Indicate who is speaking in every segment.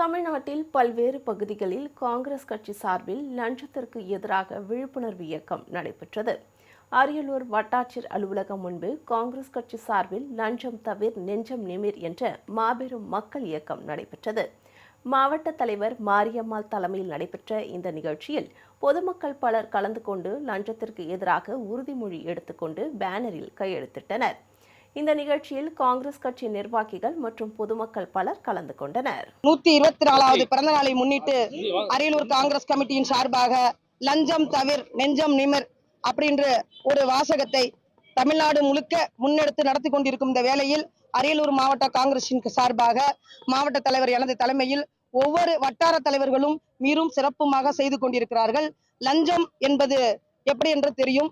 Speaker 1: தமிழ்நாட்டில் பல்வேறு பகுதிகளில் காங்கிரஸ் கட்சி சார்பில் லஞ்சத்திற்கு எதிராக விழிப்புணர்வு இயக்கம் நடைபெற்றது. அரியலூர் வட்டாட்சியர் அலுவலகம் முன்பு காங்கிரஸ் கட்சி சார்பில் லஞ்சம் தவிர் நெஞ்சம் நிமிர் என்ற மாபெரும் மக்கள் இயக்கம் நடைபெற்றது. மாவட்ட தலைவர் மாரியம்மாள் தலைமையில் நடைபெற்ற இந்த நிகழ்ச்சியில் பொதுமக்கள் பலர் கலந்து கொண்டு லஞ்சத்திற்கு எதிராக உறுதிமொழி எடுத்துக்கொண்டு பேனரில் கையெழுத்திட்டனர். இந்த நிகழ்ச்சியில் காங்கிரஸ் கட்சி நிர்வாகிகள் மற்றும் பொதுமக்கள் பலர் கலந்து கொண்டனர்.
Speaker 2: 124வது பிறந்த நாளை முன்னிட்டு அரியலூர் காங்கிரஸ் கமிட்டியின் சார்பாக லஞ்சம் தவிர் நெஞ்சம் நிமிர் அப்படின்ற ஒரு வாசகத்தை தமிழ்நாடு முழுக்க முன்னெடுத்து நடத்தி கொண்டிருக்கும் இந்த வேளையில் அரியலூர் மாவட்ட காங்கிரசின் சார்பாக மாவட்ட தலைவர் எனது தலைமையில் ஒவ்வொரு வட்டார தலைவர்களும் மீறும் சிறப்புமாக செய்து கொண்டிருக்கிறார்கள். லஞ்சம் என்பது எப்படி என்று தெரியும்.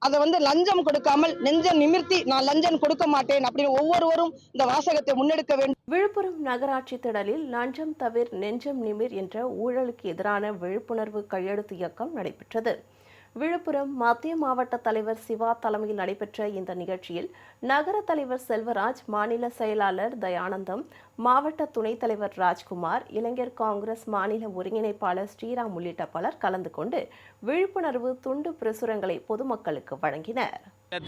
Speaker 2: அதை லஞ்சம் கொடுக்காமல் நெஞ்சம் நிமிர்த்தி நான் லஞ்சம் கொடுக்க மாட்டேன் அப்படின்னு ஒவ்வொருவரும் இந்த வாசகத்தை முன்னெடுக்க வேண்டும்.
Speaker 1: விழுப்புரம் நகராட்சி திடலில் லஞ்சம் தவிர் நெஞ்சம் நிமிர் என்ற ஊழலுக்கு எதிரான விழிப்புணர்வு கையெழுத்து இயக்கம் நடைபெற்றது. விழுப்புரம் மத்திய மாவட்ட தலைவர் சிவா தலைமையில் நடைபெற்ற இந்த நிகழ்ச்சியில் நகர தலைவர் செல்வராஜ், மாநில செயலாளர் தயானந்தம், மாவட்ட துணைத் தலைவர் ராஜ்குமார், இளைஞர் காங்கிரஸ் மாநில ஒருங்கிணைப்பாளர் ஸ்ரீராம் உள்ளிட்ட பலர் கலந்து கொண்டு விழிப்புணர்வு துண்டு பிரசுரங்களை பொதுமக்களுக்கு வழங்கினர்.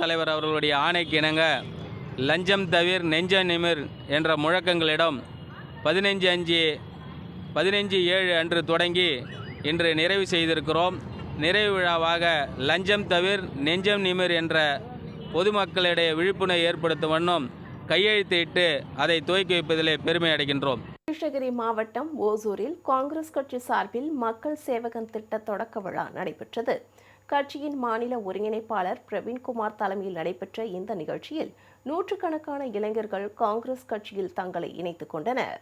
Speaker 3: தலைவர் அவர்களுடைய ஆணைக்கு இணங்க லஞ்சம் தவிர் நெஞ்ச நிமிர் என்ற முழக்கங்களிடம் 15/7 அன்று தொடங்கி இன்று நிறைவு செய்திருக்கிறோம். நிறைவு விழாவாக லஞ்சம் தவிர் நெஞ்சம் நிமிர் என்ற பொதுமக்களிடையே விழிப்புணர்வு ஏற்படுத்தும் வண்ணம் கையெழுத்திட்டு அதை துவக்கி வைப்பதிலே பெருமை அடைகின்றோம்.
Speaker 1: கிருஷ்ணகிரி மாவட்டம் ஓசூரில் காங்கிரஸ் கட்சி சார்பில் மக்கள் சேவகன் திட்ட தொடக்க விழா நடைபெற்றது. கட்சியின் மாநில ஒருங்கிணைப்பாளர் பிரவீன்குமார் தலைமையில் நடைபெற்ற இந்த நிகழ்ச்சியில் நூற்றுக்கணக்கான இளைஞர்கள் காங்கிரஸ் கட்சியில் தங்களை இணைத்துக் கொண்டனர்.